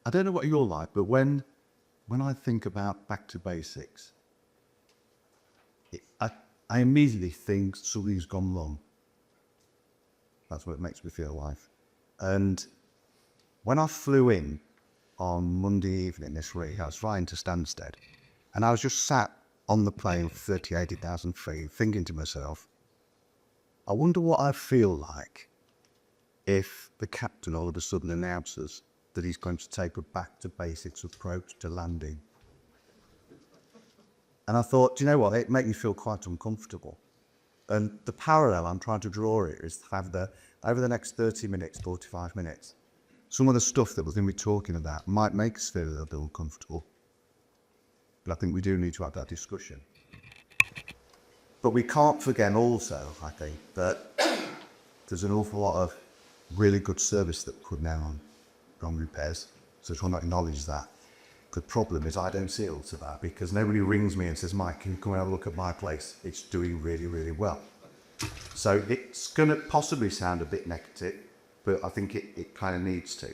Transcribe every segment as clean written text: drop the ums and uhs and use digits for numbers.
I don't know what you're like, but when I think about back to basics, I immediately think something's gone wrong. That's what it makes me feel like. And when I flew in on Monday evening this week, I was flying to Stansted, and I was just sat on the plane 80,000 feet thinking to myself, I wonder what I'd feel like if the captain all of a sudden announces that he's going to take a back to basics approach to landing. And I thought, do you know what, it made me feel quite uncomfortable. And the parallel I'm trying to draw here is to have over the next 30 minutes, 45 minutes, some of the stuff that we're going to be talking about might make us feel a little bit uncomfortable. But I think we do need to have that discussion. But we can't forget also, I think, that there's an awful lot of really good service that could now on repairs. So I just want to acknowledge that. The problem is I don't see it to that because nobody rings me and says, Mike, can you come and have a look at my place? It's doing really, really well. So it's going to possibly sound a bit negative, but I think it kind of needs to.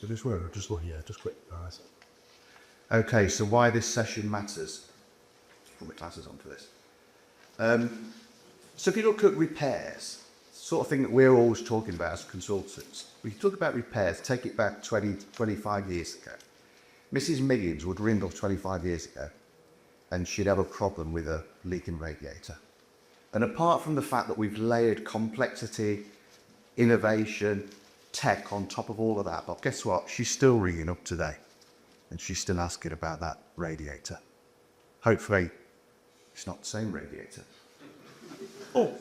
Just word, just look, yeah, just quick. Right. Okay, so why this session matters. Put my glasses on for this. So if you look at repairs, sort of thing that we're always talking about as consultants, we talk about repairs, take it back 20, 25 years ago. Mrs. Millions would ring up 25 years ago and she'd have a problem with a leaking radiator. And apart from the fact that we've layered complexity, innovation, tech on top of all of that, but guess what? She's still ringing up today and she's still asking about that radiator. Hopefully it's not the same radiator. Oh,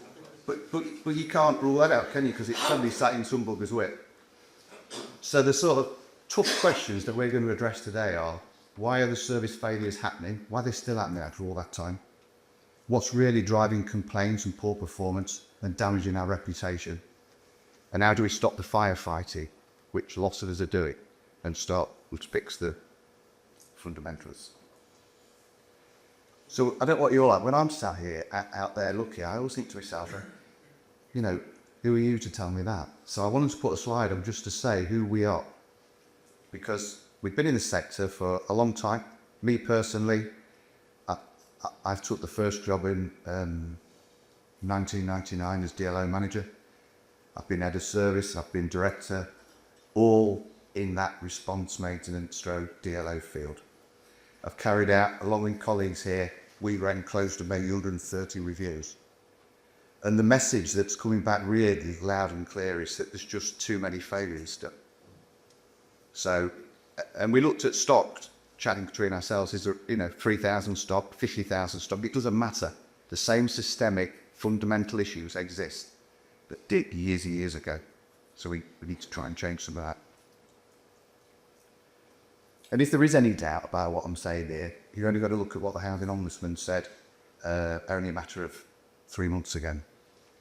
but you can't rule that out, can you? Because it's somebody sat in some bugger's whip. So the sort of tough questions that we're going to address today are, why are the service failures happening? Why are they still happening after all that time? What's really driving complaints and poor performance and damaging our reputation? And how do we stop the firefighting, which lots of us are doing, and start to fix the fundamentals? So I don't know what you're like. When I'm sat here out there looking, I always think to myself, you know, who are you to tell me that? So I wanted to put a slide up just to say who we are. Because we've been in the sector for a long time. Me personally, I've took the first job in 1999 as DLO manager. I've been head of service, I've been director, all in that response maintenance stroke DLO field. I've carried out, along with colleagues here, we ran close to maybe 130 reviews. And the message that's coming back really loud and clear is that there's just too many failures still. So, and we looked at stock, chatting between ourselves, is there, 3,000 stock, 50,000 stock, it doesn't matter. The same systemic fundamental issues exist that did years and years ago. So we need to try and change some of that. And if there is any doubt about what I'm saying here, you've only got to look at what the Housing Ombudsman said only a matter of 3 months ago,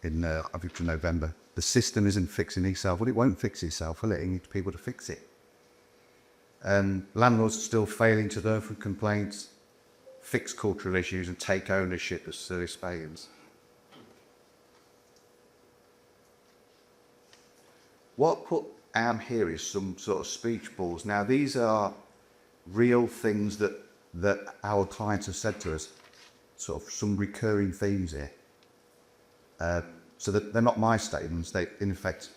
in I think November. The system isn't fixing itself. Well, it won't fix itself, will it? It needs people to fix it. And landlords are still failing to learn from complaints, fix cultural issues and take ownership of service failures. What put Am here is some sort of speech bubbles. Now these are real things that our clients have said to us, sort of some recurring themes here. So that they're not my statements, they in effect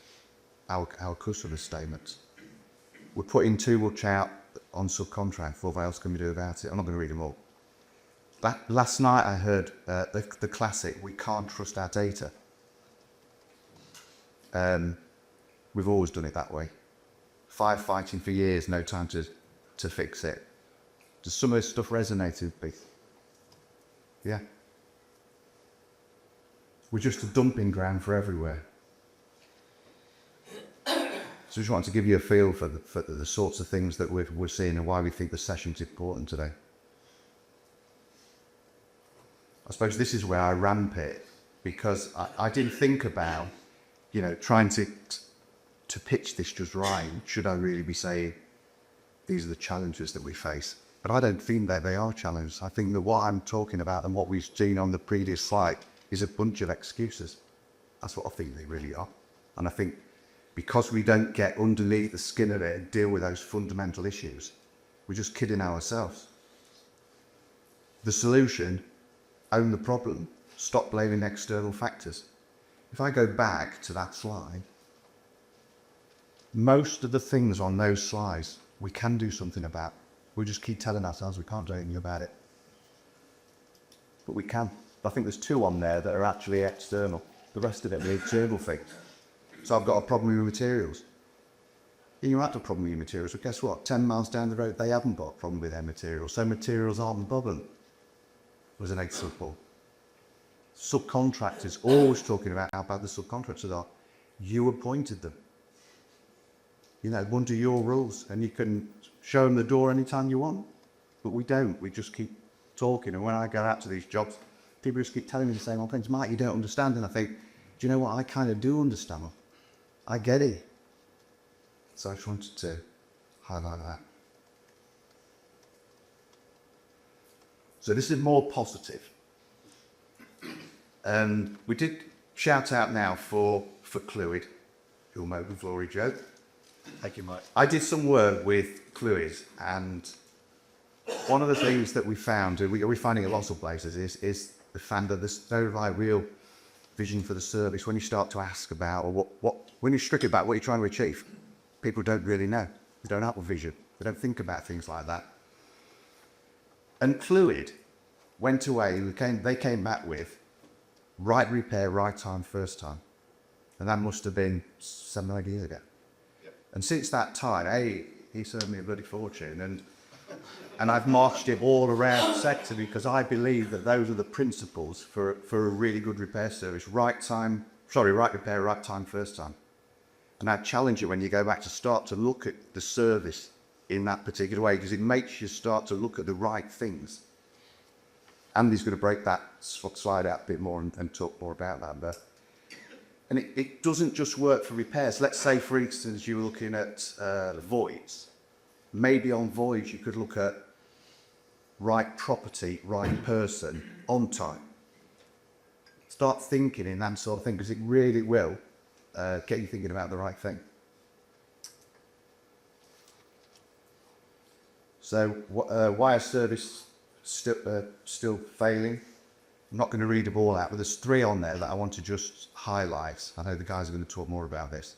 our customers' statements. We're putting too much out on subcontract, what else can we do about it? I'm not going to read them all. Last night I heard the classic, we can't trust our data. We've always done it that way. Firefighting for years, no time to fix it. Does some of this stuff resonate with me? Yeah. We're just a dumping ground for everywhere. So I just wanted to give you a feel for the sorts of things that we're seeing and why we think the session's important today. I suppose this is where I ramp it, because I didn't think about, trying to pitch this just right. Should I really be saying these are the challenges that we face? But I don't think that they are challenges. I think that what I'm talking about and what we've seen on the previous slide is a bunch of excuses. That's what I think they really are. And I think because we don't get underneath the skin of it and deal with those fundamental issues, we're just kidding ourselves. The solution, own the problem, stop blaming external factors. If I go back to that slide, most of the things on those slides we can do something about. We just keep telling ourselves we can't do anything about it. But we can. I think there's 2 on there that are actually external. The rest of it are internal things. So I've got a problem with materials. You have a problem with your materials, but guess what? 10 miles down the road, they haven't got a problem with their materials. So materials aren't the problem. Was an example. Subcontractors, always talking about how bad the subcontractors are. You appointed them. You know, under your rules, and you can show them the door anytime you want. But we don't. We just keep talking. And when I go out to these jobs, people just keep telling me the same old things. Mike, you don't understand. And I think, do you know what? I kind of do understand them. I get it. So I just wanted to highlight that. So this is more positive. And we did shout out now for Clwyd, who'll mow the Flory Joe. Thank you, Mike. I did some work with Clwyd, and one of the things that we found, and we're finding in lots of places, is the fact that there's no real vision for the service. When you start to ask about, or when you're strict about what you're trying to achieve, people don't really know. They don't have a vision. They don't think about things like that. And Clwyd went away, they came back with right repair, right time, first time. And that must have been 7 or 8 years ago. Yep. And since that time, he served me a bloody fortune. And I've marched it all around the sector because I believe that those are the principles for a really good repair service. Right repair, right time, first time. And I challenge you when you go back to start to look at the service in that particular way, because it makes you start to look at the right things. Andy's going to break that slide out a bit more and talk more about that. And it doesn't just work for repairs. Let's say, for instance, you were looking at voids. Maybe on voids you could look at right property, right person, on time. Start thinking in that sort of thing, because it really will get you thinking about the right thing. So why is service still failing? I'm not going to read them all out, but there's 3 on there that I want to just highlight. I know the guys are going to talk more about this.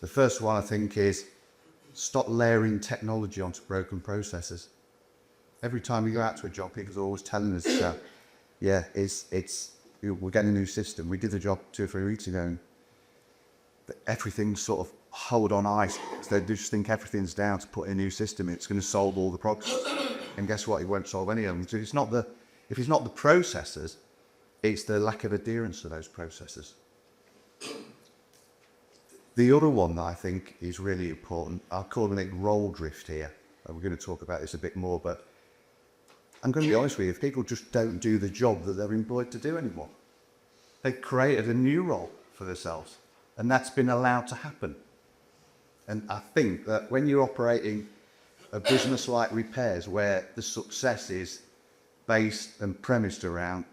The first one, I think, is stop layering technology onto broken processes. Every time we go out to a job, people are always telling us, we're getting a new system. We did the job 2 or 3 weeks ago, and everything's sort of hold on ice. So they just think everything's down to put in a new system. It's going to solve all the problems. And guess what? It won't solve any of them. So if it's not the processes, it's the lack of adherence to those processes. The other one that I think is really important, I'll call it role drift here. We're going to talk about this a bit more, but I'm going to be honest with you, if people just don't do the job that they're employed to do anymore, they've created a new role for themselves, and that's been allowed to happen. And I think that when you're operating a business like repairs, where the success is based and premised around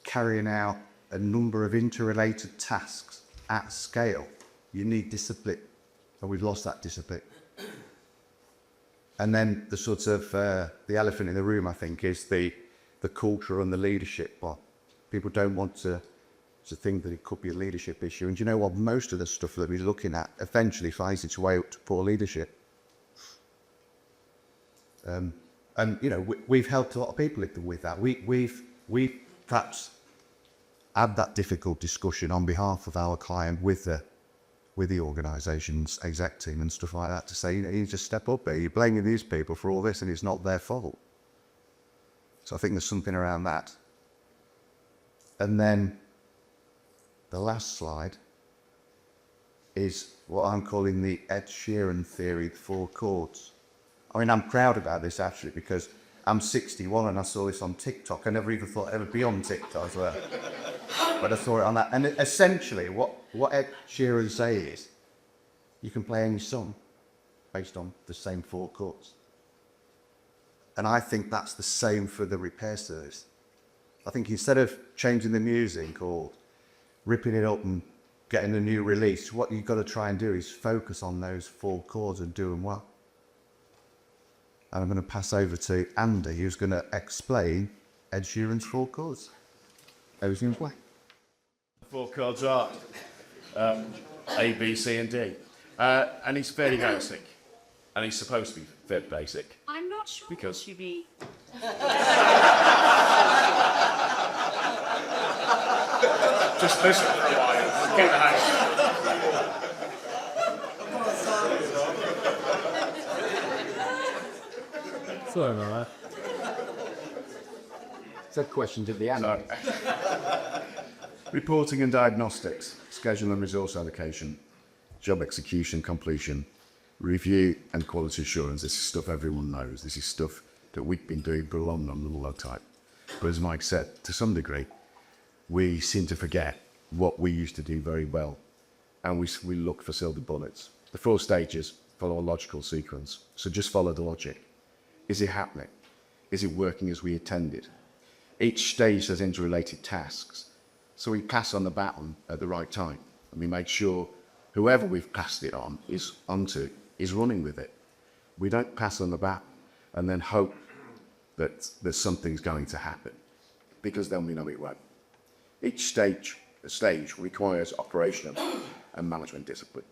carrying out a number of interrelated tasks at scale, you need discipline, and we've lost that discipline. And then the sort of the elephant in the room, I think, is the culture and the leadership. Well, people don't want to think that it could be a leadership issue. And do you know what? Most of the stuff that we're looking at eventually finds its way up to poor leadership. And you know, we've helped a lot of people with that. We've perhaps had that difficult discussion on behalf of our client with the organisation's exec team and stuff like that, to say, you know, you need to step up there. You're blaming these people for all this, and it's not their fault. So I think there's something around that. And then the last slide is what I'm calling the Ed Sheeran theory, the 4 chords. I mean, I'm proud about this actually, because I'm 61 and I saw this on TikTok. I never even thought I'd ever be on TikTok as well. But I saw it on that. And essentially, what Ed Sheeran says is, you can play any song based on the same 4 chords. And I think that's the same for the repair service. I think instead of changing the music or ripping it up and getting a new release, what you've got to try and do is focus on those 4 chords and do them well. And I'm going to pass over to Andy, who's going to explain Ed Sheeran's 4 chords. Over to you, play. 4 chords are A, B, C, and D. And he's fairly basic. And he's supposed to be fairly basic. I'm not sure Because- what you mean. Just listen for a while. Get the hang. Sorry about that. So questions at the end. Sorry. Reporting and diagnostics, schedule and resource allocation, job execution, completion, review and quality assurance. This is stuff everyone knows. This is stuff that we've been doing for a long time. But as Mike said, to some degree, we seem to forget what we used to do very well, and we look for silver bullets. The 4 stages follow a logical sequence, so just follow the logic. Is it happening? Is it working as we intended? Each stage has interrelated tasks, so we pass on the baton at the right time, and we make sure whoever we've passed it on is running with it. We don't pass on the baton and then hope that there's something's going to happen, because then we know it won't. Each stage requires operational and management discipline.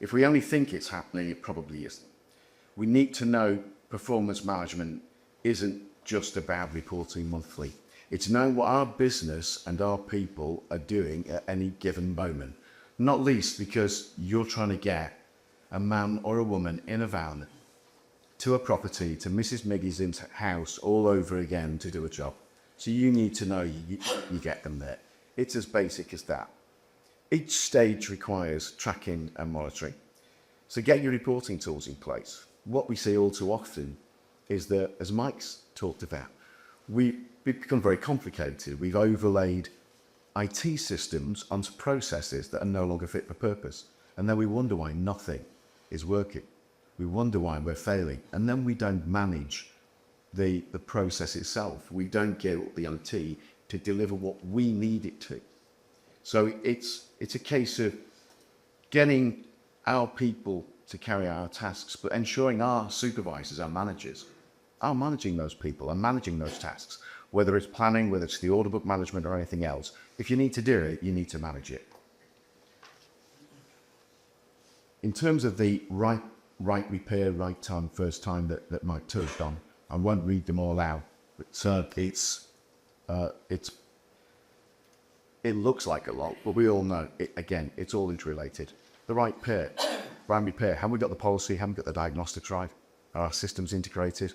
If we only think it's happening, it probably isn't. We need to know performance management isn't just about reporting monthly. It's knowing what our business and our people are doing at any given moment. Not least because you're trying to get a man or a woman in a van to a property, to Mrs. Miggy's house all over again to do a job. So you need to know you get them there. It's as basic as that. Each stage requires tracking and monitoring. So get your reporting tools in place. What we see all too often is that, as Mike's talked about, we've become very complicated. We've overlaid IT systems onto processes that are no longer fit for purpose. And then we wonder why nothing is working. We wonder why we're failing. And then we don't manage the process itself. We don't get the IT to deliver what we need it to. So it's a case of getting our people to carry out our tasks, but ensuring our supervisors, our managers, are managing those people and managing those tasks, whether it's planning, whether it's the order book management or anything else. If you need to do it, you need to manage it. In terms of the right repair, right time, first time that Mike touched on, I won't read them all out, but it looks like a lot, but we all know, again, it's all interrelated. The right repair, have we got the policy, have we got the diagnostics right? Are our systems integrated?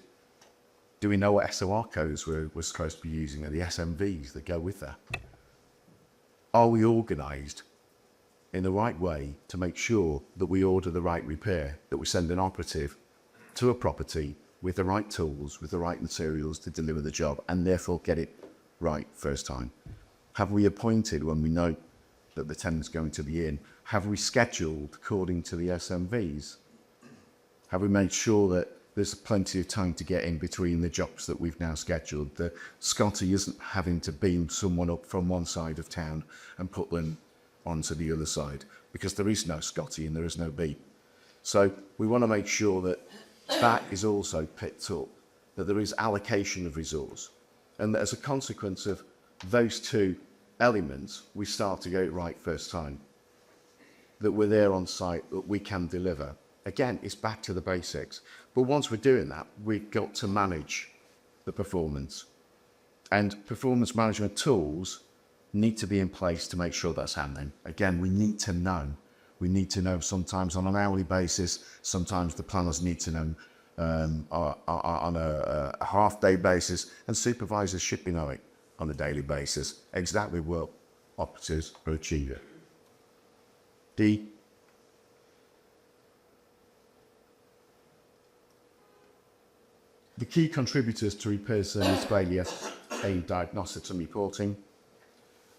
Do we know what SOR codes we're supposed to be using, or the SMVs that go with that? Are we organised in the right way to make sure that we order the right repair, that we send an operative to a property with the right tools, with the right materials to deliver the job, and therefore get it right first time? Have we appointed when we know that the tenant's going to be in? Have we scheduled according to the SMVs? Have we made sure that there's plenty of time to get in between the jobs that we've now scheduled? That Scotty isn't having to beam someone up from one side of town and put them onto the other side, because there is no Scotty and there is no beam. So we want to make sure that that is also picked up, that there is allocation of resource, and that as a consequence of those 2 elements, we start to get it right first time. That we're there on site, that we can deliver. Again, it's back to the basics. But once we're doing that, we've got to manage the performance. And performance management tools need to be in place to make sure that's happening. Again, we need to know. We need to know sometimes on an hourly basis, sometimes the planners need to know on a half-day basis, and supervisors should be knowing on a daily basis exactly what operatives are achieving. D. The key contributors to repair service failure are diagnostics and reporting.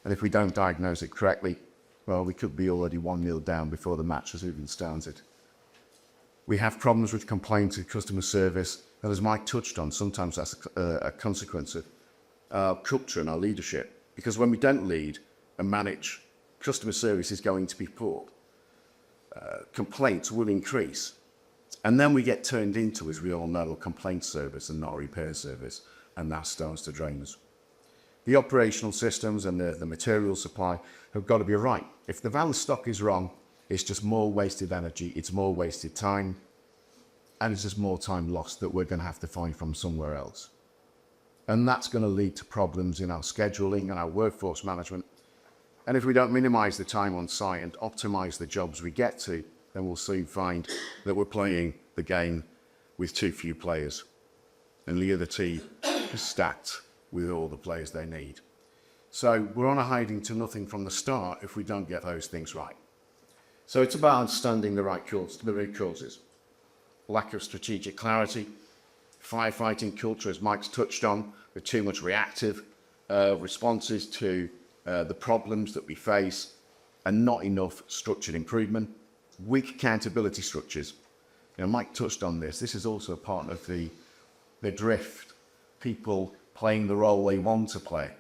And if we don't diagnose it correctly, well, we could be already 1-0 down before the match has even started. We have problems with complaints with customer service, and as Mike touched on, sometimes that's a consequence of our culture and our leadership. Because when we don't lead and manage customer service is going to be poor. Complaints will increase. And then we get turned into, as we all know, a complaint service and not a repair service, and that starts to drain us. The operational systems and the material supply have got to be right. If the van stock is wrong, it's just more wasted energy, it's more wasted time, and it's just more time lost that we're going to have to find from somewhere else. And that's going to lead to problems in our scheduling and our workforce management. And if we don't minimise the time on site and optimise the jobs we get to, then we'll soon find that we're playing the game with too few players. And the other team is stacked with all the players they need. So we're on a hiding to nothing from the start if we don't get those things right. So it's about understanding the root causes. Lack of strategic clarity, firefighting culture, as Mike's touched on, with too much reactive responses to the problems that we face, and not enough structured improvement. Weak accountability structures. You know, Mike touched on this. This is also part of the drift. People playing the role they want to play.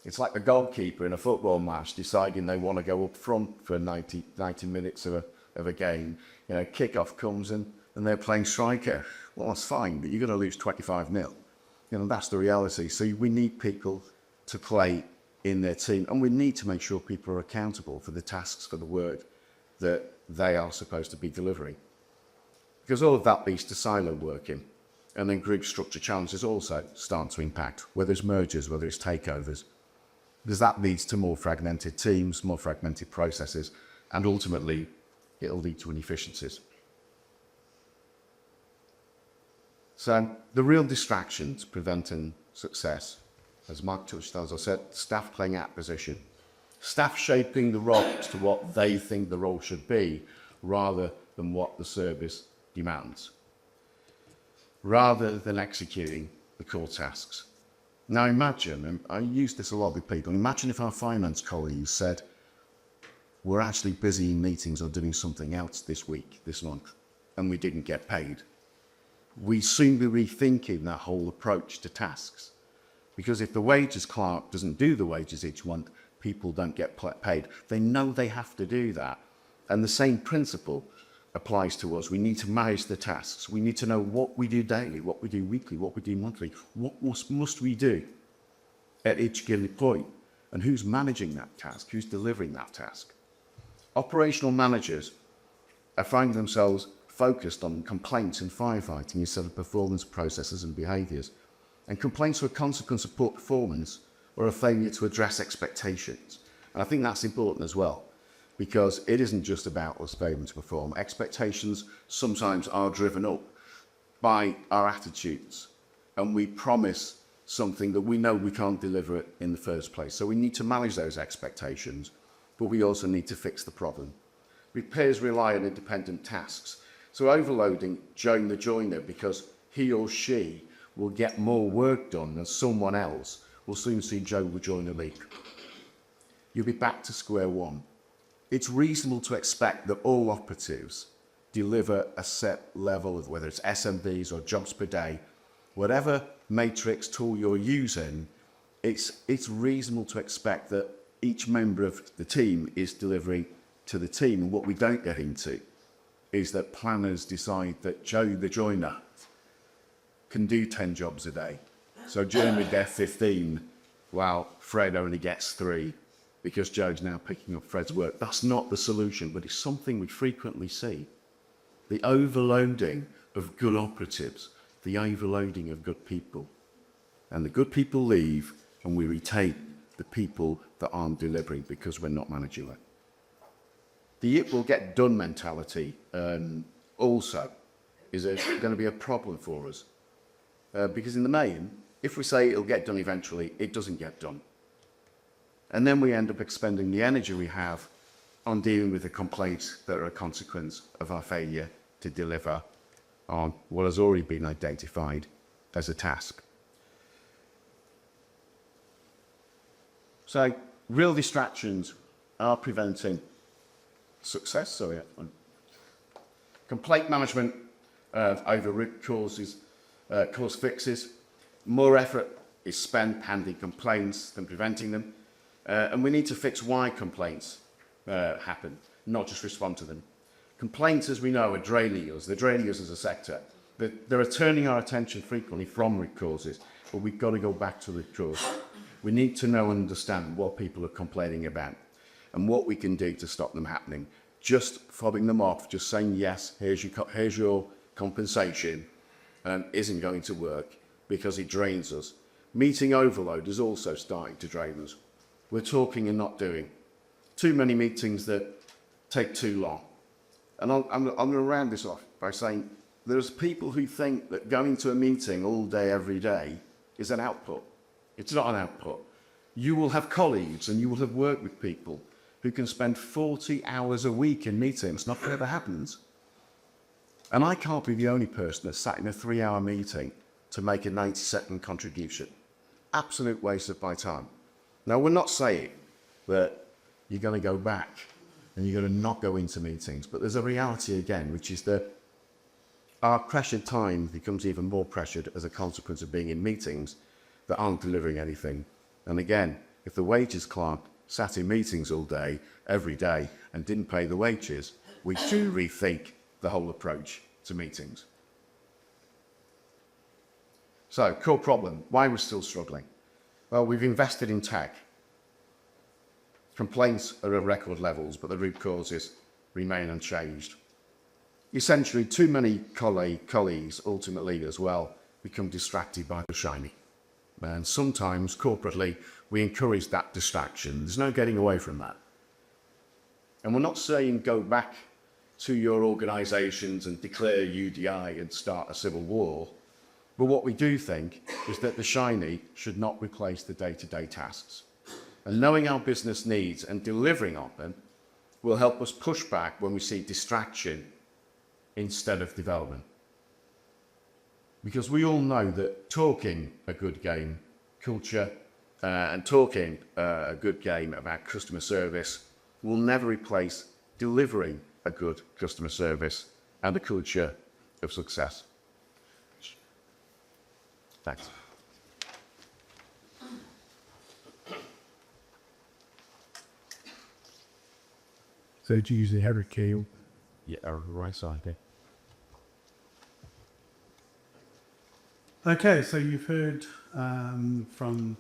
It's like the goalkeeper in a football match deciding they want to go up front for 90 minutes of a game. You know, kickoff comes and they're playing striker. Well, that's fine, but you're going to lose 25-0. You know, that's the reality. So we need people to play in their team, and we need to make sure people are accountable for the tasks, for the work that they are supposed to be delivering. Because all of that leads to silo working, and then group structure challenges also start to impact, whether it's mergers, whether it's takeovers, because that leads to more fragmented teams, more fragmented processes, and ultimately it'll lead to inefficiencies. So the real distractions preventing success, as Mark touched on, as I said, staff playing out position, staff shaping the roles to what they think the role should be rather than what the service demands, rather than executing the core tasks. Now imagine, and I use this a lot with people, imagine if our finance colleagues said, we're actually busy in meetings or doing something else this week, this month, and we didn't get paid. We soon be rethinking that whole approach to tasks. Because if the wages clerk doesn't do the wages each month, people don't get paid. They know they have to do that. And the same principle applies to us. We need to manage the tasks. We need to know what we do daily, what we do weekly, what we do monthly. What must we do at each given point? And who's managing that task? Who's delivering that task? Operational managers are finding themselves focused on complaints and firefighting instead of performance processes and behaviours. And complaints are a consequence of poor performance or a failure to address expectations. And I think that's important as well, because it isn't just about us failing to perform. Expectations sometimes are driven up by our attitudes, and we promise something that we know we can't deliver it in the first place. So we need to manage those expectations, but we also need to fix the problem. Repairs rely on independent tasks. So overloading Joe the joiner because he or she will get more work done than someone else will soon see Joe the joiner leak. You'll be back to square one. It's reasonable to expect that all operatives deliver a set level of, whether it's SMBs or jobs per day, whatever matrix tool you're using, it's reasonable to expect that each member of the team is delivering to the team. And what we don't get into is that planners decide that Joe the joiner can do 10 jobs a day. So Joe would get 15, while Fred only gets 3, because Joe's now picking up Fred's work. That's not the solution, but it's something we frequently see. The overloading of good operatives, the overloading of good people. And the good people leave, and we retain the people that aren't delivering because we're not managing it. The it will get done mentality also is going to be a problem for us. Because in the main, if we say it'll get done eventually, it doesn't get done. And then we end up expending the energy we have on dealing with the complaints that are a consequence of our failure to deliver on what has already been identified as a task. So real distractions are preventing success. So complaint management over root causes, cause fixes. More effort is spent handling complaints than preventing them. And we need to fix why complaints happen, not just respond to them. Complaints, as we know, are draining us. They're draining us as a sector. They're turning our attention frequently from root causes, but we've got to go back to the root cause. We need to know and understand what people are complaining about and what we can do to stop them happening. Just fobbing them off, just saying, yes, here's your compensation, isn't going to work because it drains us. Meeting overload is also starting to drain us. We're talking and not doing. Too many meetings that take too long. And I'm going to round this off by saying there's people who think that going to a meeting all day, every day is an output. It's not an output. You will have colleagues and you will have worked with people who can spend 40 hours a week in meetings. Not that ever happens. And I can't be the only person that's sat in a 3-hour meeting to make a 90-second contribution. Absolute waste of my time. Now, we're not saying that you're going to go back and you're going to not go into meetings, but there's a reality again, which is that our pressured time becomes even more pressured as a consequence of being in meetings that aren't delivering anything. And again, if the wages clerk sat in meetings all day, every day, and didn't pay the wages, we do rethink the whole approach to meetings. So, core problem, why we're still struggling? Well, we've invested in tech. Complaints are at record levels, but the root causes remain unchanged. Essentially, too many colleagues, ultimately as well, become distracted by the shiny. And sometimes, corporately, we encourage that distraction. There's no getting away from that. And we're not saying go back to your organisations and declare UDI and start a civil war. But what we do think is that the shiny should not replace the day-to-day tasks. And knowing our business needs and delivering on them will help us push back when we see distraction instead of development. Because we all know that talking a good game, culture, and talking a good game about customer service will never replace delivering a good customer service and a culture of success. Thanks. So do you use the header key? Yeah, right side there. Okay, so you've heard from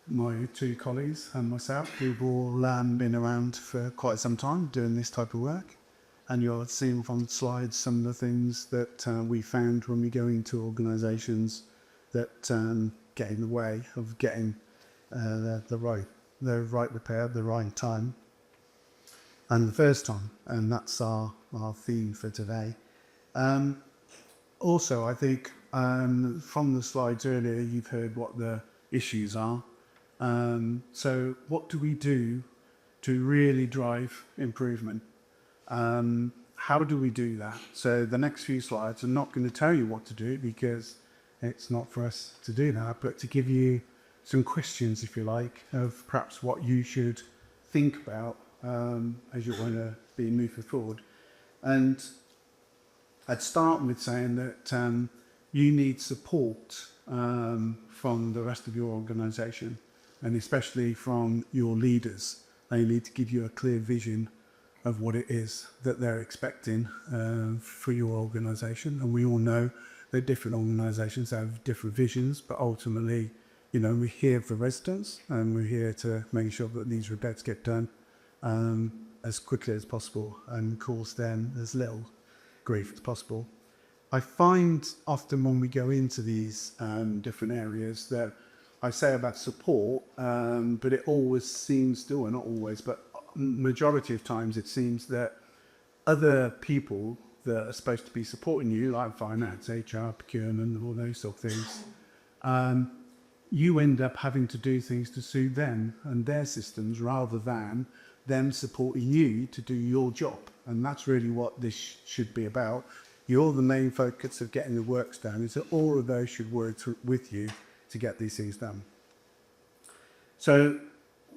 my two colleagues and myself. We've all been around for quite some time doing this type of work. And you're seeing from slides some of the things that we found when we go into organisations that get in the way of getting the right repair at the right time and the first time. And that's our theme for today. Also, I think from the slides earlier, you've heard what the issues are. So what do we do to really drive improvement? How do we do that? So the next few slides, I'm not going to tell you what to do because it's not for us to do that, but to give you some questions, if you like, of perhaps what you should think about as you want to be moving forward. And I'd start with saying that you need support from the rest of your organisation, and especially from your leaders. They need to give you a clear vision of what it is that they're expecting for your organisation. And we all know that different organisations have different visions, but ultimately, you know, we're here for residents and we're here to make sure that these repairs get done as quickly as possible and cause them as little grief as possible. I find often when we go into these different areas that I say about support, but it always seems to, or not always, but majority of times it seems that other people that are supposed to be supporting you, like finance, HR, procurement, all those sort of things, you end up having to do things to suit them and their systems rather than them supporting you to do your job. And that's really what this should be about. You're the main focus of getting the works done, is that all of those should work with you to get these things done. So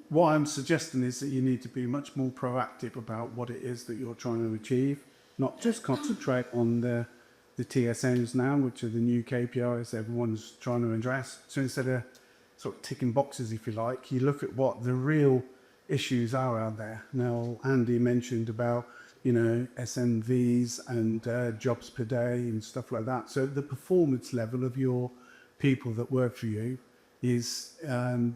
what I'm suggesting is that you need to be much more proactive about what it is that you're trying to achieve, not just concentrate on the TSNs now, which are the new KPIs everyone's trying to address. So instead of sort of ticking boxes, if you like, you look at what the real issues are out there. Now, Andy mentioned about, SMVs and jobs per day and stuff like that. So the performance level of your people that work for you is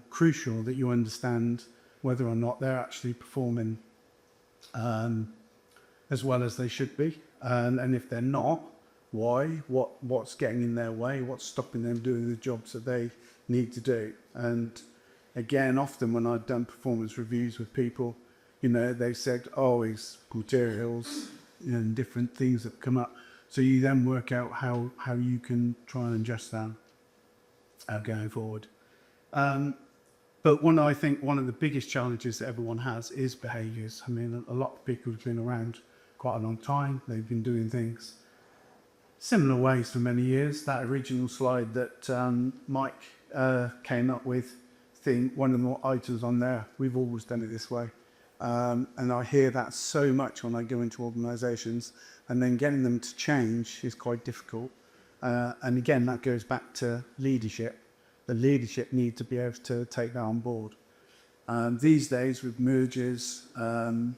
crucial, that you understand whether or not they're actually performing as well as they should be. And if they're not, why? What's getting in their way? What's stopping them doing the jobs that they need to do? And again, often when I've done performance reviews with people, they've said, oh, it's materials and different things that come up. So you then work out how you can try and adjust that going forward. But I think one of the biggest challenges that everyone has is behaviours. I mean, a lot of people have been around quite a long time. They've been doing things similar ways for many years. That original slide that Mike came up with, one of the items on there, we've always done it this way. And I hear that so much when I go into organisations, and then getting them to change is quite difficult. And again, that goes back to leadership. The leadership need to be able to take that on board. These days, with mergers and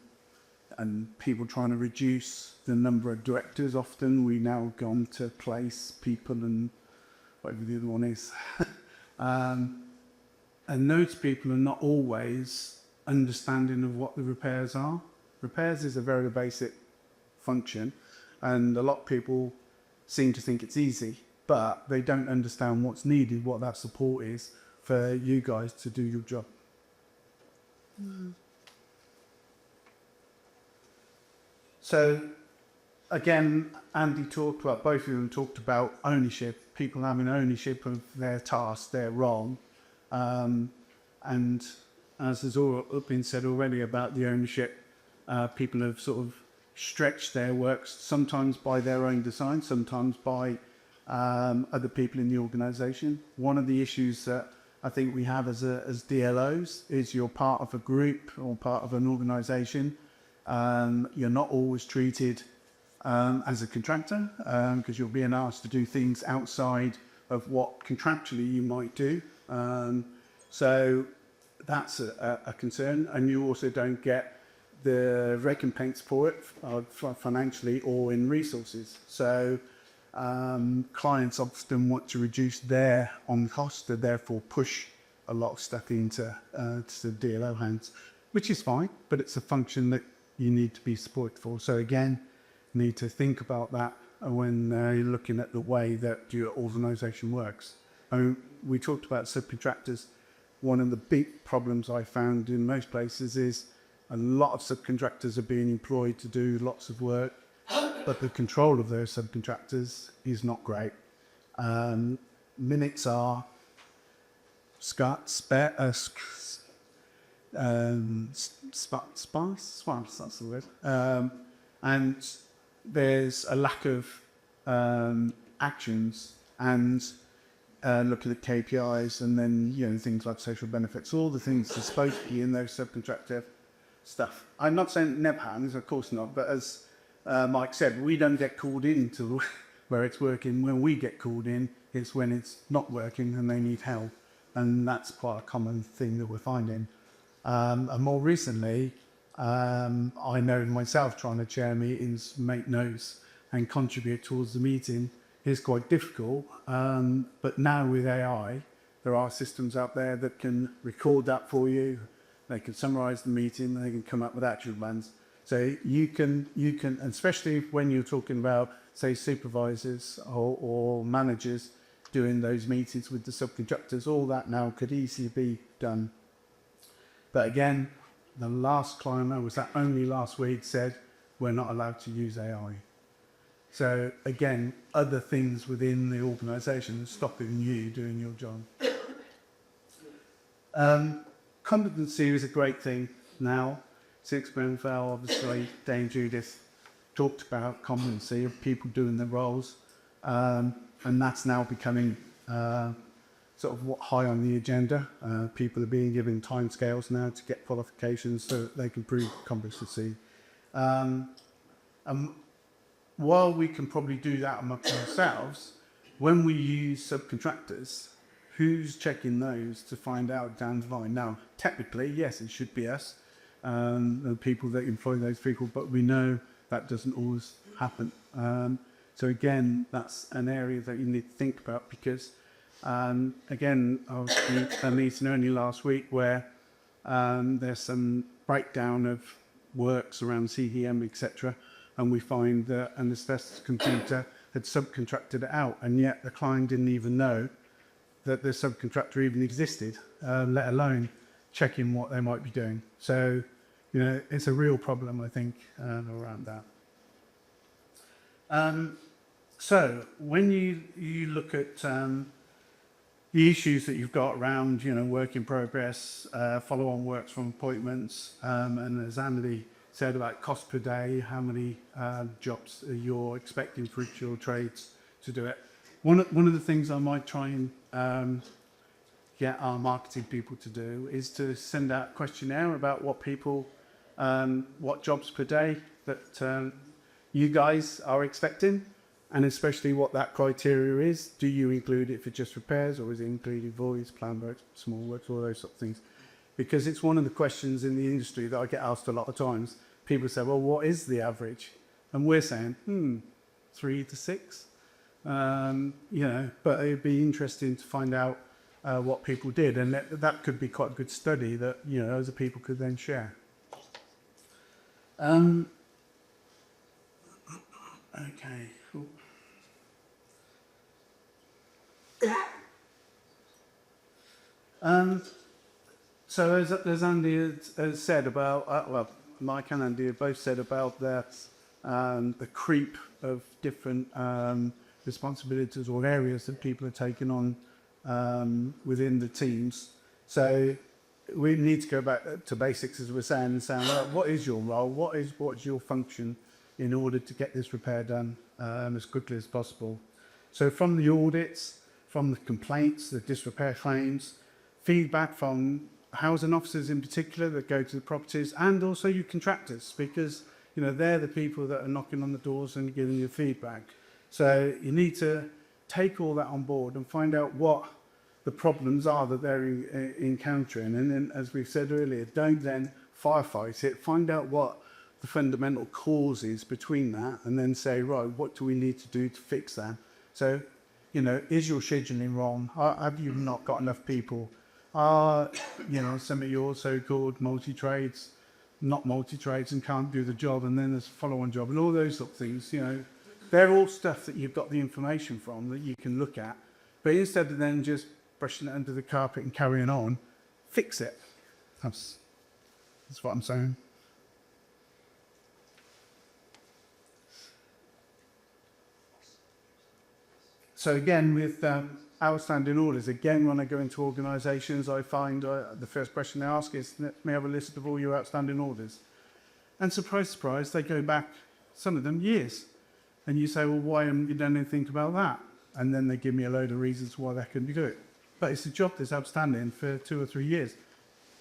people trying to reduce the number of directors, often we now gone to place people and whatever the other one is. And those people are not always understanding of what the repairs are. Repairs is a very basic function, and a lot of people seem to think it's easy, but they don't understand what's needed, what that support is for you guys to do your job. So again, Andy talked about, both of them talked about ownership, people having ownership of their task, their role. And as has all been said already about the ownership, people have sort of stretched their works, sometimes by their own design, sometimes by other people in the organisation. One of the issues that I think we have as DLOs is you're part of a group or part of an organisation. You're not always treated as a contractor because you're being asked to do things outside of what contractually you might do. So that's a concern, and you also don't get the recompense for it financially or in resources. So clients often want to reduce their on cost and therefore push a lot of stuff into to the DLO hands, which is fine, but it's a function that you need to be supported for. So again, you need to think about that when you're looking at the way that your organisation works. I mean, we talked about subcontractors. One of the big problems I found in most places is a lot of subcontractors are being employed to do lots of work, but the control of those subcontractors is not great. Minutes are sparse, that's the word. And there's a lack of actions and looking at KPIs, and then things like social benefits, all the things that are supposed to be in those subcontractor stuff. I'm not saying it never happens, of course not, but as Mike said, we don't get called in to where it's working. When we get called in, it's when it's not working and they need help, and that's quite a common thing that we're finding. And more recently, I know myself trying to chair meetings, make notes and contribute towards the meeting is quite difficult, but now with AI, there are systems out there that can record that for you. They can summarise the meeting. They can come up with action plans. So you can, especially when you're talking about, say, supervisors or managers doing those meetings with the subcontractors. All that now could easily be done. But again, the last climber was that only last week said we're not allowed to use AI. So again, other things within the organisation stopping you doing your job. Competency is a great thing now. Six Grenfell, obviously, Dame Judith talked about competency of people doing their roles, and that's now becoming sort of high on the agenda. People are being given timescales now to get qualifications so that they can prove competency. And while we can probably do that amongst ourselves, when we use subcontractors, who's checking those to find out down the line? Now, technically, yes, it should be us, the people that employ those people, but we know that doesn't always happen. So again, that's an area that you need to think about because, again, I was at a meeting only last week where there's some breakdown of works around CDM, etc., and we find that an asbestos computer had subcontracted it out, and yet the client didn't even know that the subcontractor even existed, let alone checking what they might be doing. So, it's a real problem, I think, around that. So when you look at the issues that you've got around, work in progress, follow-on works from appointments, and as Andy said about cost per day, how many jobs you're expecting for each of your trades to do it. One of the things I might try and get our marketing people to do is to send out a questionnaire about what jobs per day that you guys are expecting, and especially what that criteria is. Do you include it for just repairs, or is it including voids, planned works, small works, all those sort of things? Because it's one of the questions in the industry that I get asked a lot of times. People say, well, what is the average? And we're saying, 3 to 6. But it'd be interesting to find out what people did, and that could be quite a good study that other people could then share. Okay. Cool. So as Andy has said about, Mike and Andy have both said about that, the creep of different responsibilities or areas that people are taking on within the teams. So we need to go back to basics, as we're saying, and saying, well, what is your role? What's your function in order to get this repair done as quickly as possible? So from the audits, from the complaints, the disrepair claims, feedback from housing officers in particular that go to the properties, and also your contractors, because they're the people that are knocking on the doors and giving you feedback. So you need to take all that on board and find out what the problems are that they're encountering, and then, as we've said earlier, don't then firefight it. Find out what the fundamental cause is between that, and then say, right, what do we need to do to fix that? So, is your scheduling wrong? Have you not got enough people? Some of your so-called multi-trades, not multi-trades and can't do the job, and then there's a follow-on job and all those sort of things, they're all stuff that you've got the information from that you can look at. But instead of then just brushing it under the carpet and carrying on, fix it. That's what I'm saying. So again, with outstanding orders, again, when I go into organisations, I find the first question they ask is, may I have a list of all your outstanding orders? And surprise, surprise, they go back, some of them, years. And you say, well, why haven't you done anything about that? And then they give me a load of reasons why they couldn't do it. But it's a job that's outstanding for 2 or 3 years.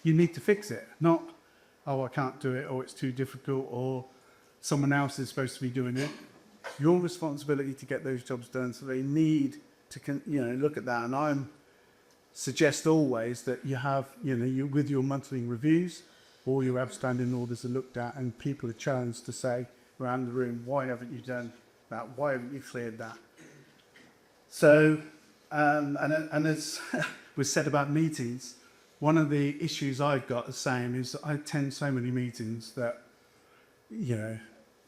You need to fix it, not, oh, I can't do it, or it's too difficult, or someone else is supposed to be doing it. Your responsibility to get those jobs done, so they need to look at that. And I suggest always that you have, with your monthly reviews, all your outstanding orders are looked at, and people are challenged to say around the room, why haven't you done that? Why haven't you cleared that? So, and as was said about meetings, one of the issues I've got the same is that I attend so many meetings that,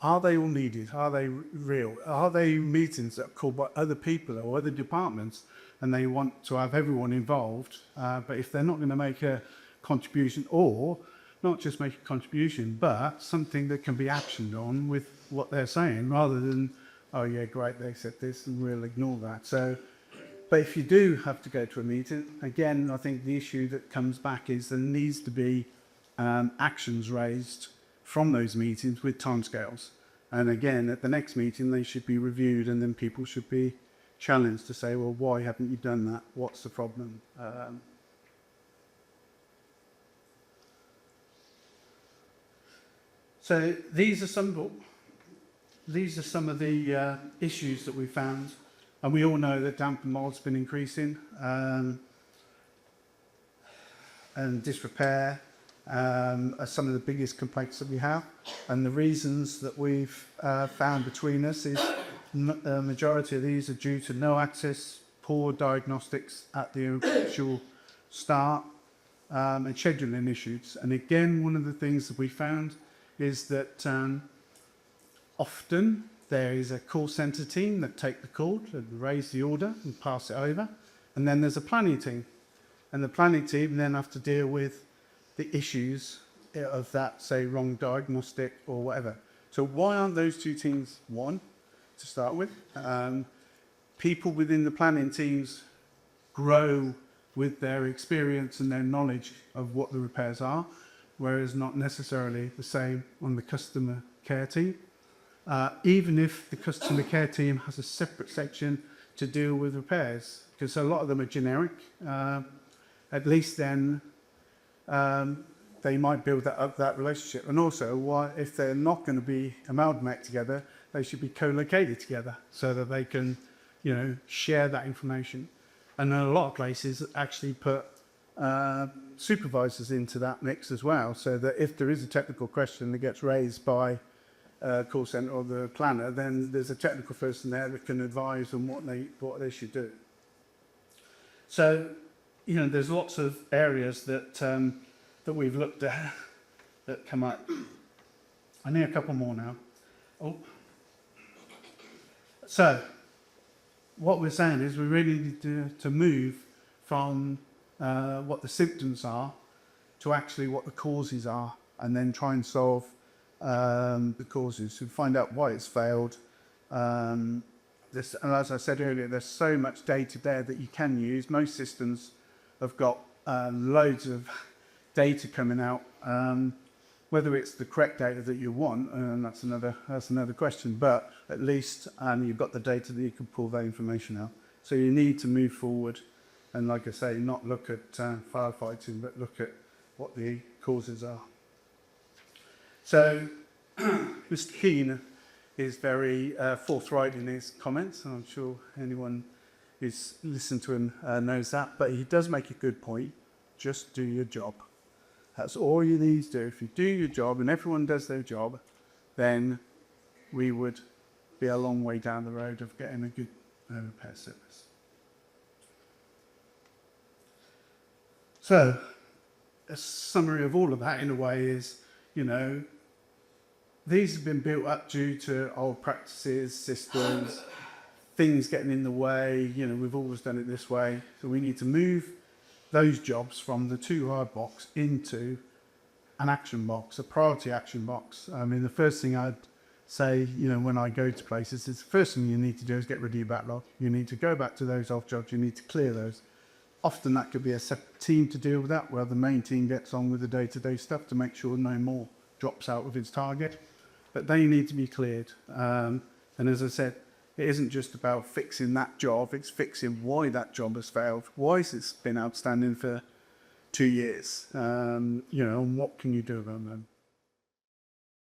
are they all needed? Are they real? Are they meetings that are called by other people or other departments, and they want to have everyone involved? But if they're not going to make a contribution, or not just make a contribution, but something that can be actioned on with what they're saying, rather than, oh yeah, great, they said this, and we'll ignore that. So, but if you do have to go to a meeting, again, I think the issue that comes back is there needs to be actions raised from those meetings with timescales. And again, at the next meeting, they should be reviewed, and then people should be challenged to say, well, why haven't you done that? What's the problem? So these are some of the issues that we found, and we all know that damp and mold's been increasing, and disrepair, are some of the biggest complaints that we have. And the reasons that we've found between us is a majority of these are due to no access, poor diagnostics at the actual start, and scheduling issues. And again, one of the things that we found is that often there is a call centre team that take the call and raise the order and pass it over. And then there's a planning team. And the planning team then have to deal with the issues of that, say, wrong diagnostic or whatever. So why aren't those two teams one to start with? People within the planning teams grow with their experience and their knowledge of what the repairs are, whereas not necessarily the same on the customer care team. Even if the customer care team has a separate section to deal with repairs, because a lot of them are generic, at least then they might build that relationship. And also, if they're not going to be amalgamated together, they should be co-located together so that they can, share that information. And in a lot of places, actually put supervisors into that mix as well, so that if there is a technical question that gets raised by call centre or the planner, then there's a technical person there that can advise on what they should do. So, there's lots of areas that we've looked at that come up. I need a couple more now. Oh. So, what we're saying is we really need to move from what the symptoms are to actually what the causes are, and then try and solve the causes, to find out why it's failed. And as I said earlier, there's so much data there that you can use. Most systems have got loads of data coming out. Whether it's the correct data that you want, that's another question. But at least you've got the data that you can pull that information out. So you need to move forward, and like I say, not look at firefighting, but look at what the causes are. So Mr. Keane is very forthright in his comments, and I'm sure anyone who's listened to him knows that. But he does make a good point. Just do your job. That's all you need to do. If you do your job and everyone does their job, then we would be a long way down the road of getting a good repair service. So, a summary of all of that in a way is, these have been built up due to old practices, systems, things getting in the way. We've always done it this way. So we need to move those jobs from the too-hard box into an action box, a priority action box. I mean, the first thing I'd say, when I go to places, is the first thing you need to do is get rid of your backlog. You need to go back to those off jobs. You need to clear those. Often that could be a separate team to deal with that, where the main team gets on with the day-to-day stuff to make sure no more drops out of its target. But they need to be cleared. And as I said, it isn't just about fixing that job, it's fixing why that job has failed. Why has it been outstanding for 2 years? And what can you do about them?